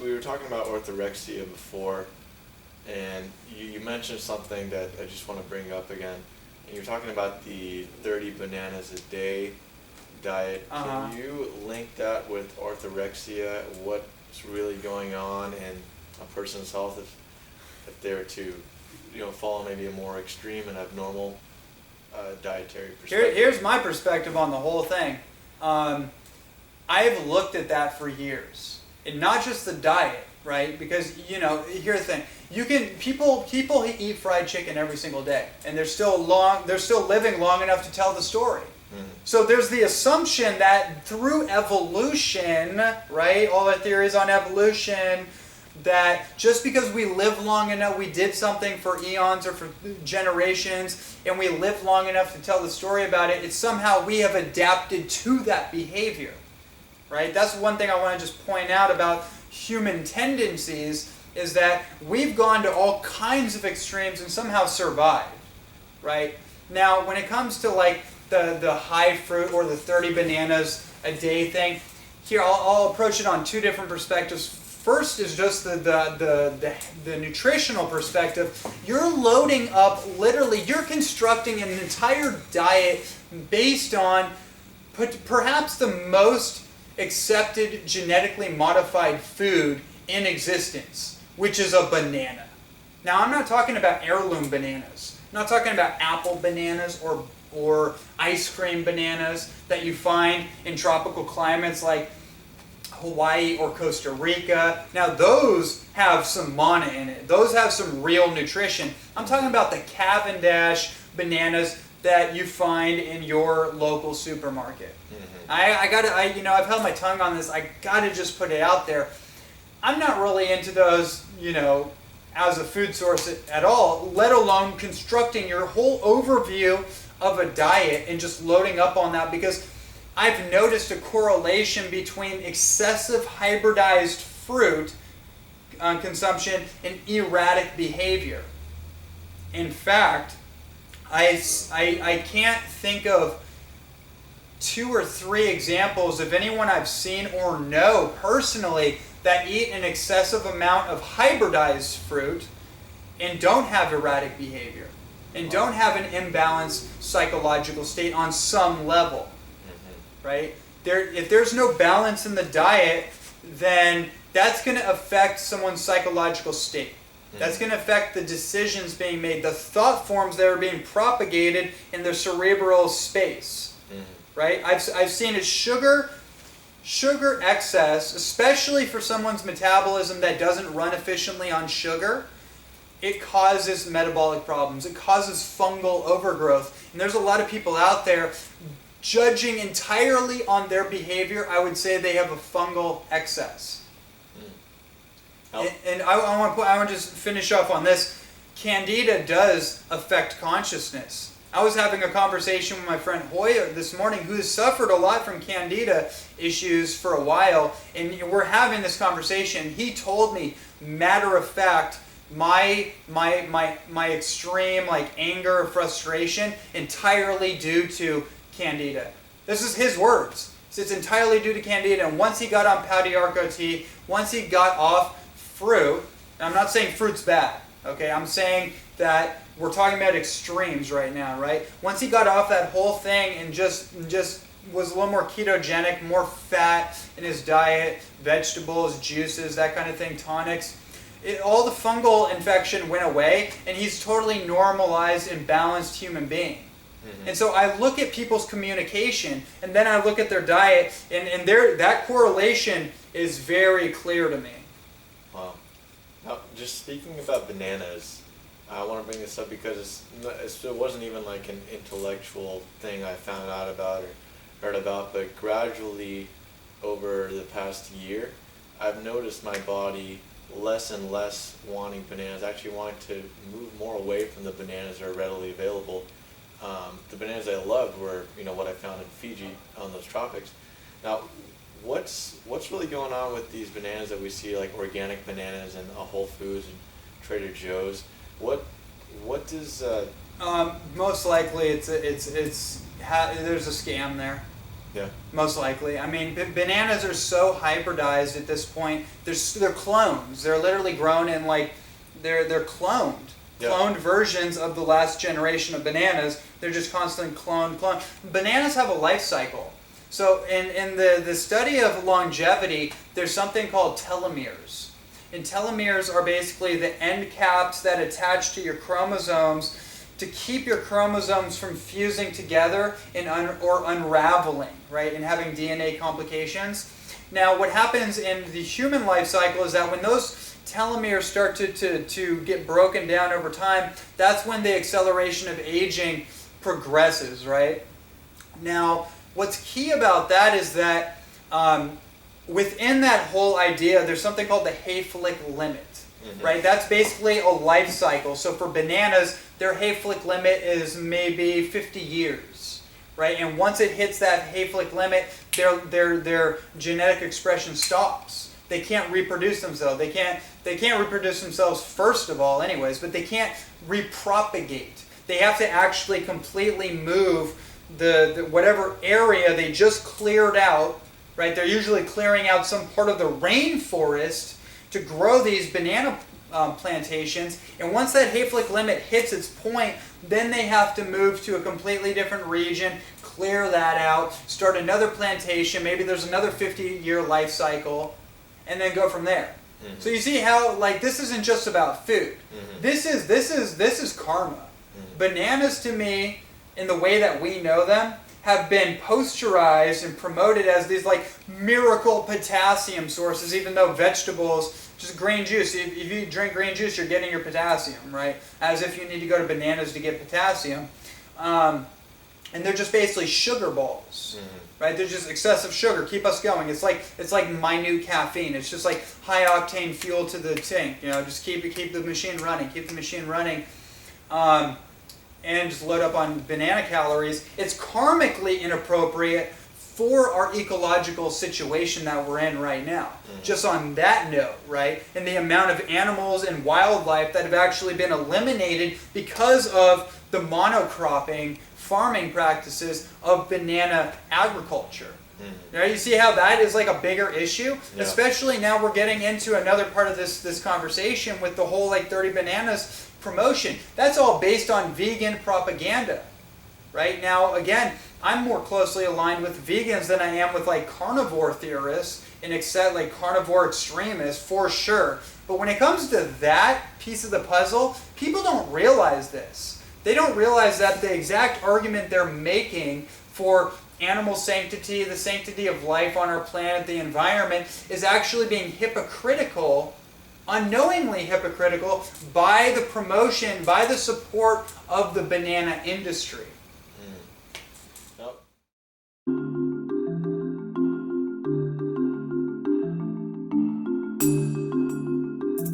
we were talking about orthorexia before, and you mentioned something that I just want to bring up again. And you're talking about the 30 bananas a day diet. Can you link that with orthorexia? What's really going on in a person's health if they're to, follow maybe a more extreme and abnormal dietary perspective? Here's my perspective on the whole thing. I've looked at that for years, and not just the diet, right? Because here's the thing: people eat fried chicken every single day, and they're still living long enough to tell the story. Mm-hmm. So there's the assumption that through evolution, right? All the theories on evolution, that just because we live long enough, we did something for eons or for generations, and we live long enough to tell the story about it, it's somehow we have adapted to that behavior, right? That's one thing I want to just point out about human tendencies, is that we've gone to all kinds of extremes and somehow survived, right? Now, when it comes to like the high fruit or the 30 bananas a day thing, here I'll approach it on two different perspectives. First is just the nutritional perspective. You're loading up, literally, you're constructing an entire diet based on perhaps the most accepted genetically modified food in existence, which is a banana. Now, I'm not talking about heirloom bananas. I'm not talking about apple bananas or ice cream bananas that you find in tropical climates like Hawaii or Costa Rica. Now those have some mana in it. Those have some real nutrition. I'm talking about the Cavendish bananas that you find in your local supermarket. Mm-hmm. I've held my tongue on this. I gotta just put it out there. I'm not really into those, as a food source at all, let alone constructing your whole overview of a diet and just loading up on that, because I've noticed a correlation between excessive hybridized fruit consumption and erratic behavior. In fact, I can't think of 2 or 3 examples of anyone I've seen or know personally that eat an excessive amount of hybridized fruit and don't have erratic behavior and don't have an imbalanced psychological state on some level. Right? If there's no balance in the diet, then that's going to affect someone's psychological state. That's going to affect the decisions being made, the thought forms that are being propagated in their cerebral space. Right? I've seen it sugar excess, especially for someone's metabolism that doesn't run efficiently on sugar, it causes metabolic problems. It causes fungal overgrowth. And there's a lot of people out there judging entirely on their behavior. I would say they have a fungal excess. And I want to just finish off on this. Candida does affect consciousness. I was having a conversation with my friend Hoya this morning, who has suffered a lot from Candida issues for a while, and we're having this conversation. He told me, matter of fact, my extreme anger, frustration, entirely due to Candida. This is his words. So it's entirely due to Candida. And once he got on Padiarco tea, once he got off fruit, and I'm not saying fruit's bad, okay? I'm saying that we're talking about extremes right now, right? Once he got off that whole thing and just was a little more ketogenic, more fat in his diet, vegetables, juices, that kind of thing, tonics, all the fungal infection went away, and he's totally normalized and balanced human being. Mm-hmm. And so I look at people's communication, and then I look at their diet, and that correlation is very clear to me. Wow. Now, just speaking about bananas, I want to bring this up because it wasn't even like an intellectual thing I found out about or heard about, but gradually over the past year, I've noticed my body less and less wanting bananas, actually wanting to move more away from the bananas that are readily available. The bananas I loved were, what I found in Fiji on those tropics. Now, what's really going on with these bananas that we see, like organic bananas in Whole Foods and Trader Joe's? What does? Most likely, there's a scam there. Yeah. Most likely. I mean, bananas are so hybridized at this point. They're clones. They're literally grown in like, they're cloned. Yeah. Cloned versions of the last generation of bananas. They're just constantly clone. Bananas have a life cycle. So in the study of longevity, there's something called telomeres. And telomeres are basically the end caps that attach to your chromosomes to keep your chromosomes from fusing together or unraveling, right, and having DNA complications. Now, what happens in the human life cycle is that when those telomeres start to get broken down over time, that's when the acceleration of aging progresses, right? Now, what's key about that is that within that whole idea, there's something called the Hayflick limit, right? That's basically a life cycle. So for bananas, their Hayflick limit is maybe 50 years, right? And once it hits that Hayflick limit, their genetic expression stops. They can't reproduce themselves. They can't reproduce themselves first of all, anyways, but they can't repropagate. They have to actually completely move the whatever area they just cleared out. Right, they're usually clearing out some part of the rainforest to grow these banana plantations. And once that Hayflick limit hits its point, then they have to move to a completely different region, clear that out, start another plantation. Maybe there's another 50-year life cycle, and then go from there. Mm-hmm. So you see how like this isn't just about food. Mm-hmm. This is karma. Mm-hmm. Bananas to me, in the way that we know them, have been posterized and promoted as these like miracle potassium sources, even though vegetables, just green juice, if you drink green juice, you're getting your potassium, right? As if you need to go to bananas to get potassium. And they're just basically sugar balls, right? They're just excessive sugar, keep us going. It's like minute caffeine. It's just like high octane fuel to the tank, just keep the machine running. And just load up on banana calories. It's karmically inappropriate for our ecological situation that we're in right now. Mm-hmm. Just on that note, right? And the amount of animals and wildlife that have actually been eliminated because of the monocropping farming practices of banana agriculture. Mm-hmm. Now you see how that is like a bigger issue? Yeah. Especially now we're getting into another part of this conversation with the whole like 30 bananas promotion. That's all based on vegan propaganda, right? Now, again, I'm more closely aligned with vegans than I am with like carnivore theorists and like carnivore extremists for sure. But when it comes to that piece of the puzzle, people don't realize this. They don't realize that the exact argument they're making for animal sanctity, the sanctity of life on our planet, the environment, is actually being hypocritical, unknowingly hypocritical, by the promotion, by the support of the banana industry.